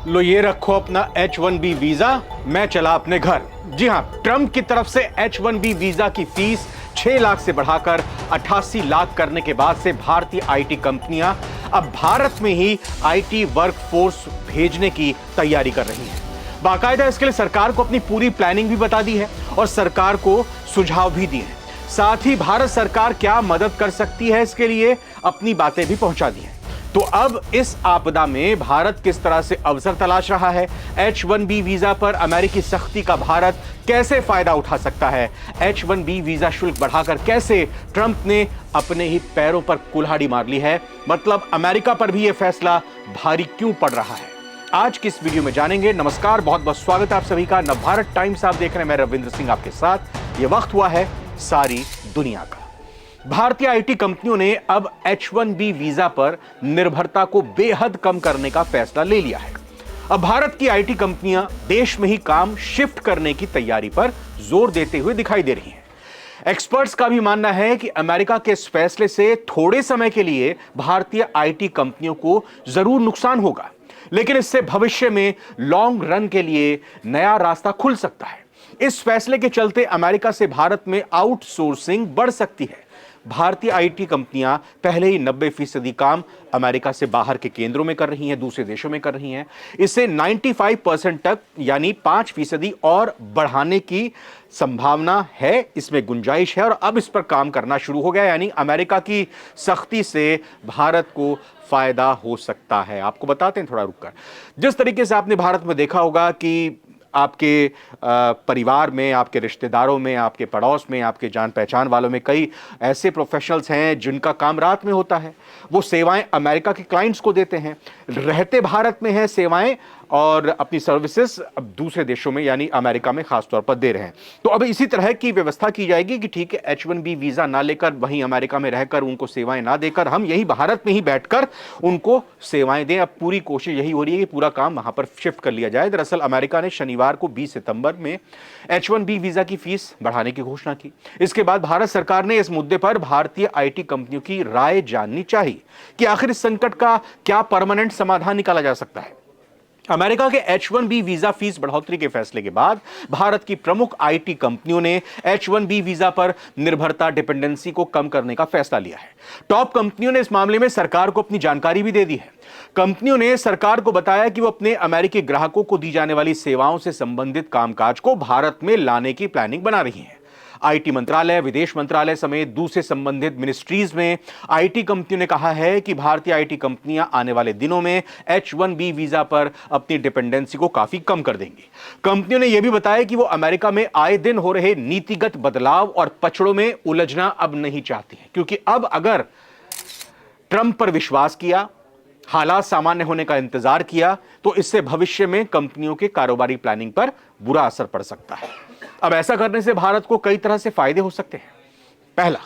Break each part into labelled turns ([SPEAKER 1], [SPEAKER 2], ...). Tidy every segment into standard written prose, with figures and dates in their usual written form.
[SPEAKER 1] लो ये रखो अपना H1B वीजा, मैं चला अपने घर। जी हां, ट्रंप की तरफ से H1B वीजा की फीस 6 लाख से बढ़ाकर 88 लाख करने के बाद से भारतीय आईटी कंपनियां अब भारत में ही आईटी वर्कफोर्स भेजने की तैयारी कर रही हैं। बाकायदा इसके लिए सरकार को अपनी पूरी प्लानिंग भी बता दी है और सरकार को सुझाव भी दिए हैं। साथ ही भारत सरकार क्या मदद कर सकती है इसके लिए अपनी बातें भी पहुंचा दी हैं। तो अब इस आपदा में भारत किस तरह से अवसर तलाश रहा है, H1B वीजा पर अमेरिकी सख्ती का भारत कैसे फायदा उठा सकता है, H1B वीजा शुल्क बढ़ाकर कैसे ट्रंप ने अपने ही पैरों पर कुल्हाड़ी मार ली है, मतलब अमेरिका पर भी यह फैसला भारी क्यों पड़ रहा है, आज की इस वीडियो में जानेंगे। नमस्कार, बहुत बहुत स्वागत है आप सभी का। नवभारत टाइम्स आप देख रहे हैं, मैं रविंद्र सिंह आपके साथ। यह वक्त हुआ है सारी दुनिया का। भारतीय आईटी कंपनियों ने अब H1B वीजा पर निर्भरता को बेहद कम करने का फैसला ले लिया है। अब भारत की आईटी कंपनियां देश में ही काम शिफ्ट करने की तैयारी पर जोर देते हुए दिखाई दे रही हैं। एक्सपर्ट्स का भी मानना है कि अमेरिका के इस फैसले से थोड़े समय के लिए भारतीय आईटी कंपनियों को जरूर नुकसान होगा, लेकिन इससे भविष्य में लॉन्ग रन के लिए नया रास्ता खुल सकता है। इस फैसले के चलते अमेरिका से भारत में आउटसोर्सिंग बढ़ सकती है। भारतीय आईटी कंपनियां पहले ही 90% काम अमेरिका से बाहर के केंद्रों में कर रही हैं, दूसरे देशों में कर रही हैं। इसे 95% तक यानी 5% और बढ़ाने की संभावना है, इसमें गुंजाइश है और अब इस पर काम करना शुरू हो गया, यानी अमेरिका की सख्ती से भारत को फायदा हो सकता है। आपको बताते हैं थोड़ा रुककर। जिस तरीके से आपने भारत में देखा होगा कि आपके परिवार में, आपके रिश्तेदारों में, आपके पड़ोस में, आपके जान पहचान वालों में कई ऐसे प्रोफेशनल्स हैं जिनका काम रात में होता है। वो सेवाएं अमेरिका के क्लाइंट्स को देते हैं, रहते भारत में हैं सेवाएं और अपनी सर्विसेज अब दूसरे देशों में यानी अमेरिका में खासतौर पर दे रहे हैं। तो अब इसी तरह की व्यवस्था की जाएगी कि ठीक है, H1B वीजा ना लेकर वहीं अमेरिका में रहकर उनको सेवाएं ना देकर हम यही भारत में ही बैठकर उनको सेवाएं दें। अब पूरी कोशिश यही हो रही है कि पूरा काम वहां पर शिफ्ट कर लिया जाए। दरअसल अमेरिका ने शनिवार को 20 सितंबर में H1B वीजा की फीस बढ़ाने की घोषणा की। इसके बाद भारत सरकार ने इस मुद्दे पर भारतीय आईटी कंपनियों की राय जाननी चाहिए कि आखिर इस संकट का क्या परमानेंट समाधान निकाला जा सकता है। अमेरिका के H1B वीजा फीस बढ़ोतरी के फैसले के बाद भारत की प्रमुख आईटी कंपनियों ने H1B वीजा पर निर्भरता डिपेंडेंसी को कम करने का फैसला लिया है। टॉप कंपनियों ने इस मामले में सरकार को अपनी जानकारी भी दे दी है। कंपनियों ने सरकार को बताया कि वो अपने अमेरिकी ग्राहकों को दी जाने वाली सेवाओं से संबंधित कामकाज को भारत में लाने की प्लानिंग बना रही हैं। आईटी मंत्रालय, विदेश मंत्रालय समेत दूसरे संबंधित मिनिस्ट्रीज में आईटी कंपनियों ने कहा है कि भारतीय आईटी कंपनियां आने वाले दिनों में H1B वीजा पर अपनी डिपेंडेंसी को काफी कम कर देंगी। कंपनियों ने यह भी बताया कि वो अमेरिका में आए दिन हो रहे नीतिगत बदलाव और पचड़ों में उलझना अब नहीं चाहती हैं, क्योंकि अब अगर ट्रंप पर विश्वास किया, हालात सामान्य होने का इंतजार किया, तो इससे भविष्य में कंपनियों के कारोबारी प्लानिंग पर बुरा असर पड़ सकता है। अब ऐसा करने से भारत को कई तरह से फायदे हो सकते हैं। पहला,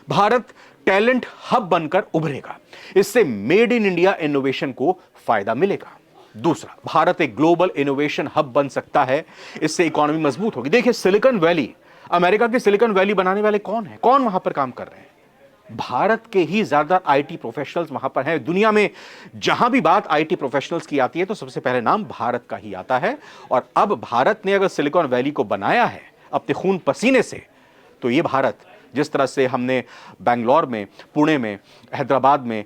[SPEAKER 1] भारत टैलेंट हब बनकर उभरेगा, इससे मेड इन इंडिया इनोवेशन को फायदा मिलेगा। दूसरा, भारत एक ग्लोबल इनोवेशन हब बन सकता है, इससे इकोनॉमी मजबूत होगी। देखिए, सिलिकॉन वैली, अमेरिका के सिलिकॉन वैली बनाने वाले कौन है, कौन वहां पर काम कर रहे हैं? भारत के ही ज्यादा आईटी प्रोफेशनल्स वहां पर हैं। दुनिया में जहां भी बात आईटी प्रोफेशनल्स की आती है तो सबसे पहले नाम भारत का ही आता है। और अब भारत ने अगर सिलिकॉन वैली को बनाया है अपने खून पसीने से, तो ये भारत, जिस तरह से हमने बैंगलोर में, पुणे में, हैदराबाद में,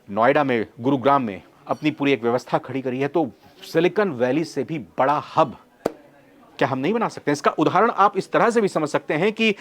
[SPEAKER 1] नोएडा में, गुरुग्राम में अपनी पूरी एक व्यवस्था खड़ी करी है, तो सिलिकॉन वैली से भी बड़ा हब क्या हम नहीं बना सकते? इसका उदाहरण आप इस तरह से भी समझ सकते हैं कि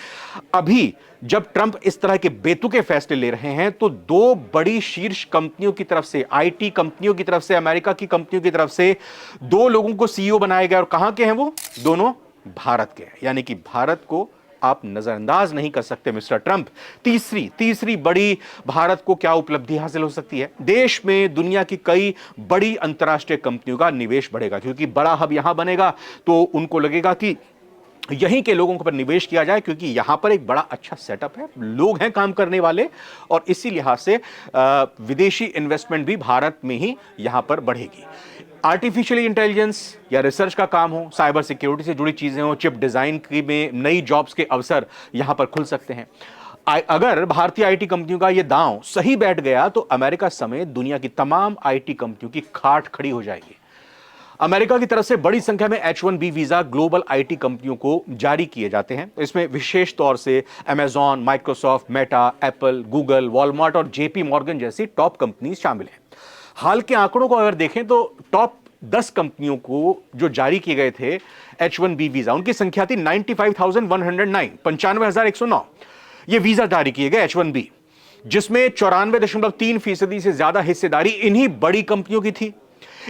[SPEAKER 1] अभी जब ट्रंप इस तरह के बेतुके फैसले ले रहे हैं, तो दो बड़ी शीर्ष कंपनियों की तरफ से, आईटी कंपनियों की तरफ से, अमेरिका की कंपनियों की तरफ से दो लोगों को सीईओ बनाया गया। और कहां के हैं वो दोनों? भारत के। यानी कि भारत को आप नजरअंदाज नहीं कर सकते मिस्टर ट्रंप। तीसरी बड़ी भारत को क्या उपलब्धि हासिल हो सकती है? देश में दुनिया की कई बड़ी अंतर्राष्ट्रीय कंपनियों का निवेश बढ़ेगा, क्योंकि बड़ा हब यहां बनेगा तो उनको लगेगा कि यहीं के लोगों पर निवेश किया जाए, क्योंकि यहां पर एक बड़ा अच्छा सेटअप है, लोग हैं काम करने वाले, और इसी लिहाज से विदेशी इन्वेस्टमेंट भी भारत में ही यहां पर बढ़ेगी। आर्टिफिशियल इंटेलिजेंस या रिसर्च का काम हो, साइबर सिक्योरिटी से जुड़ी चीजें हो, चिप डिजाइन की में नई जॉब्स के अवसर यहां पर खुल सकते हैं। अगर भारतीय आईटी कंपनियों का यह दांव सही बैठ गया तो अमेरिका समेत दुनिया की तमाम आईटी कंपनियों की खाट खड़ी हो जाएगी। अमेरिका की तरफ से बड़ी संख्या में H1B वीजा ग्लोबल आईटी कंपनियों को जारी किए जाते हैं। इसमें विशेष तौर से Amazon, Microsoft, Meta, Apple, Google, Walmart और जेपी मॉर्गन जैसी टॉप कंपनी शामिल हैं। हाल के आंकड़ों को अगर देखें तो टॉप 10 कंपनियों को जो जारी किए गए थे H1B वीजा, उनकी संख्या थी 95,109, 95,109 ये वीजा जारी किए गए H1B, जिसमें 94.3% से ज्यादा हिस्सेदारी इन्हीं बड़ी कंपनियों की थी।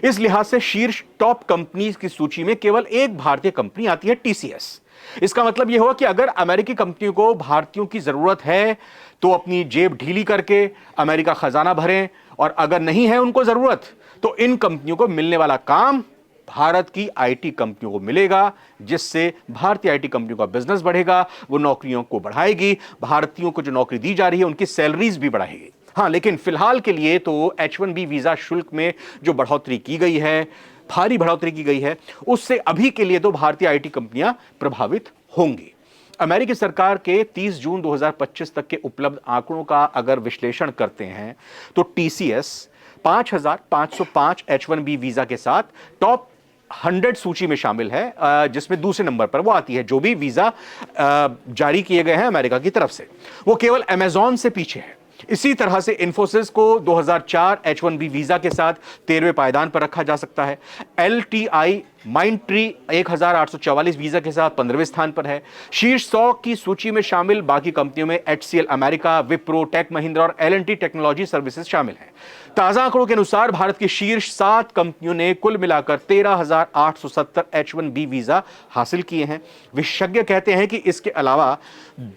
[SPEAKER 1] इस लिहाज से शीर्ष टॉप कंपनीज की सूची में केवल एक भारतीय कंपनी आती है, टीसीएस। इसका मतलब यह हुआ कि अगर अमेरिकी कंपनियों को भारतीयों की जरूरत है तो अपनी जेब ढीली करके अमेरिका खजाना भरें, और अगर नहीं है उनको जरूरत तो इन कंपनियों को मिलने वाला काम भारत की आईटी कंपनियों को मिलेगा, जिससे भारतीय आईटी कंपनियों का बिजनेस बढ़ेगा, वो नौकरियों को बढ़ाएगी, भारतीयों को जो नौकरी दी जा रही है उनकी सैलरीज भी बढ़ाएगी। हां, लेकिन फिलहाल के लिए तो H1B वीजा शुल्क में जो बढ़ोतरी की गई है, भारी बढ़ोतरी की गई है, उससे अभी के लिए तो भारतीय आईटी कंपनियां प्रभावित होंगी। अमेरिकी सरकार के 30 जून 2025 तक के उपलब्ध आंकड़ों का अगर विश्लेषण करते हैं तो टीसीएस 5,505 H1B वीजा के साथ टॉप 100 सूची में शामिल है, जिसमें दूसरे नंबर पर वो आती है। जो भी वीजा जारी किए गए हैं अमेरिका की तरफ से, वो केवल अमेजॉन से पीछे है। इसी तरह से इन्फोसिस को 2004 H1B वीजा के साथ 13वें पायदान पर रखा जा सकता है। एलटीआई माइंडट्री 1844 वीजा के साथ 15वें स्थान पर है। शीर्ष 100 की सूची में शामिल बाकी कंपनियों में HCL America, Wipro, Tech Mahindra और L&T टेक्नोलॉजी सर्विसेज शामिल हैं। ताजा आंकड़ों के अनुसार भारत की शीर्ष 7 कंपनियों ने कुल मिलाकर 13,870 H1B वीजा हासिल किए हैं। विशेषज्ञ कहते हैं कि इसके अलावा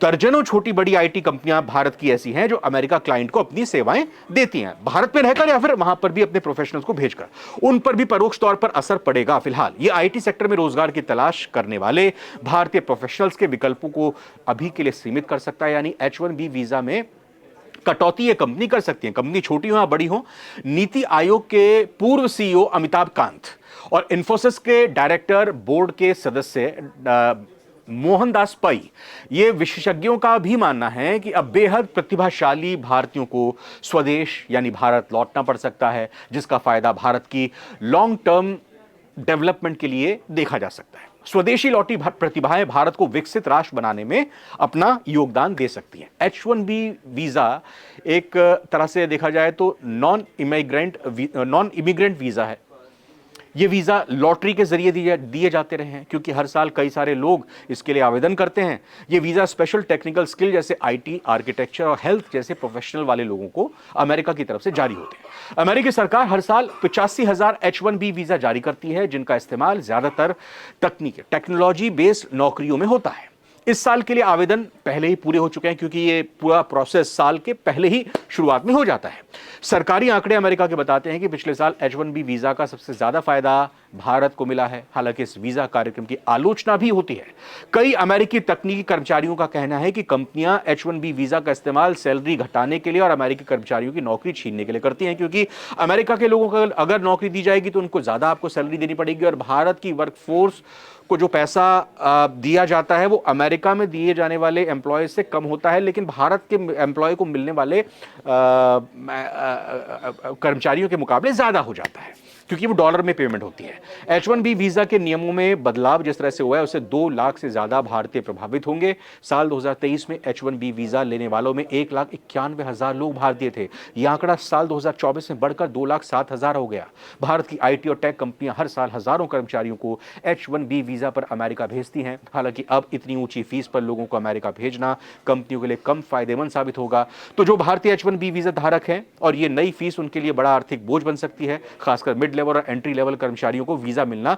[SPEAKER 1] दर्जनों छोटी बड़ी आईटी कंपनियां भारत की ऐसी हैं जो अमेरिका क्लाइंट को अपनी सेवाएं देती हैं, भारत में रहकर या फिर वहां पर भी अपने प्रोफेशनल्स को भेजकर। उन पर भी परोक्ष तौर पर असर पड़ेगा। फिलहाल ये आईटी सेक्टर में रोजगार की तलाश करने वाले भारतीय प्रोफेशनल्स के विकल्पों को अभी के लिए सीमित कर सकता है, यानी H1B वीजा में कटौती ये कंपनी कर सकती है, कंपनी छोटी हो या बड़ी हो। नीति आयोग के पूर्व सीईओ अमिताभ कांत और इन्फोसिस के डायरेक्टर बोर्ड के सदस्य मोहनदास पै, ये विशेषज्ञों का भी मानना है कि अब बेहद प्रतिभाशाली भारतीयों को स्वदेश यानी भारत लौटना पड़ सकता है, जिसका फायदा भारत की लॉन्ग टर्म डेवलपमेंट के लिए देखा जा सकता है। स्वदेशी लौटी प्रतिभाएं भारत को विकसित राष्ट्र बनाने में अपना योगदान दे सकती हैं। H1B वीजा एक तरह से देखा जाए तो नॉन इमिग्रेंट वीजा है। ये वीजा लॉटरी के जरिए दिए जाते रहे हैं, क्योंकि हर साल कई सारे लोग इसके लिए आवेदन करते हैं। ये वीजा स्पेशल टेक्निकल स्किल जैसे आईटी, आर्किटेक्चर और हेल्थ जैसे प्रोफेशनल वाले लोगों को अमेरिका की तरफ से जारी होते हैं। अमेरिकी सरकार हर साल 85,000 H1B वीजा जारी करती है, जिनका इस्तेमाल ज्यादातर टेक्नोलॉजी बेस्ड नौकरियों में होता है। इस साल के लिए आवेदन पहले ही पूरे हो चुके हैं, क्योंकि ये पूरा प्रोसेस साल के पहले ही शुरुआत में हो जाता है। सरकारी आंकड़े अमेरिका के बताते हैं कि पिछले साल H1B वीजा का सबसे ज्यादा फायदा भारत को मिला है। हालांकि इस वीजा कार्यक्रम की आलोचना भी होती है। कई अमेरिकी तकनीकी कर्मचारियों का कहना है कि कंपनियां H1B वीजा का इस्तेमाल सैलरी घटाने के लिए और अमेरिकी कर्मचारियों की नौकरी छीनने के लिए करती हैं, क्योंकि अमेरिका के लोगों को अगर नौकरी दी जाएगी तो उनको ज्यादा आपको सैलरी देनी पड़ेगी, और भारत की वर्कफोर्स को जो पैसा दिया जाता है वो अमेरिका में दिए जाने वाले एम्प्लॉयज से कम होता है, लेकिन भारत के एम्प्लॉय को मिलने वाले कर्मचारियों के मुकाबले ज्यादा हो जाता है, क्योंकि वो डॉलर में पेमेंट होती है। H1B वीजा के नियमों में बदलाव जिस तरह से हुआ है उससे 2 लाख से ज्यादा भारतीय प्रभावित होंगे। साल 2023 में H1B वीजा लेने वालों में 1,91,000 लोग भारतीय थे। यह आंकड़ा साल 2024 में बढ़कर 2,07,000 हो गया। भारत की आईटी और टेक कंपनियां हर साल हजारों कर्मचारियों को H1B वीजा पर अमेरिका भेजती हैं। हालांकि अब इतनी ऊंची फीस पर लोगों को अमेरिका भेजना कंपनियों के लिए कम फायदेमंद साबित होगा। तो जो भारतीय H1B वीजा धारक हैं और ये नई फीस उनके लिए बड़ा आर्थिक बोझ बन सकती है, खासकर मिड लेवल और एंट्री लेवल कर्मचारियों को वीजा मिलना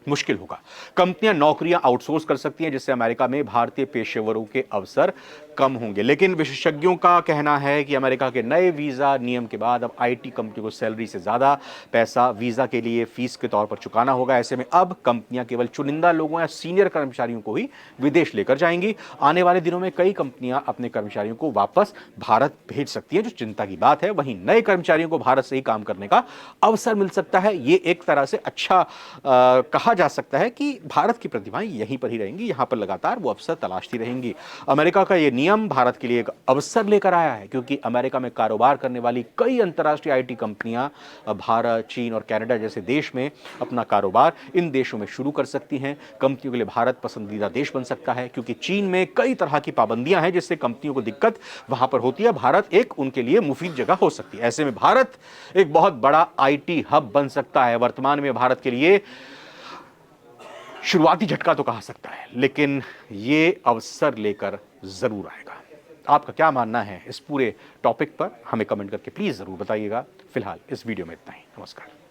[SPEAKER 1] मुश्किल होगा। कंपनियां नौकरियां आउटसोर्स कर सकती हैं, जिससे अमेरिका में भारतीय पेशेवरों के अवसर कम होंगे। लेकिन विशेषज्ञों का कहना है कि अमेरिका के नए वीजा नियम के बाद अब आईटी कंपनी को सैलरी से ज्यादा पैसा वीजा के लिए फीस के तौर पर चुकाना होगा। ऐसे में अब कंपनियां केवल चुनिंदा लोगों या सीनियर कर्मचारियों को ही विदेश लेकर जाएंगी। आने वाले दिनों में कई कंपनियां अपने कर्मचारियों को वापस भारत भेज सकती हैं, जो चिंता की बात है। वहीं नए कर्मचारियों को भारत से ही काम करने का अवसर मिल सकता है। ये एक तरह से अच्छा कहा कहा जा सकता है कि भारत की प्रतिभाएं यहीं पर ही रहेंगी, यहां पर लगातार वो अवसर तलाशती रहेंगी। अमेरिका का ये नियम भारत के लिए एक अवसर लेकर आया है, क्योंकि अमेरिका में कारोबार करने वाली कई अंतर्राष्ट्रीय आईटी कंपनियां भारत, चीन और कनाडा जैसे देश में अपना कारोबार इन देशों में शुरू कर सकती हैं। कंपनियों के लिए भारत पसंदीदा देश बन सकता है, क्योंकि चीन में कई तरह की पाबंदियां हैं जिससे कंपनियों को दिक्कत वहां पर होती है। भारत एक उनके लिए मुफीद जगह हो सकती है। ऐसे में भारत एक बहुत बड़ा आईटी हब बन सकता है। वर्तमान में भारत के लिए शुरुआती झटका तो कहा सकता है, लेकिन ये अवसर लेकर जरूर आएगा। आपका क्या मानना है इस पूरे टॉपिक पर, हमें कमेंट करके प्लीज जरूर बताइएगा। फिलहाल इस वीडियो में इतना ही। नमस्कार।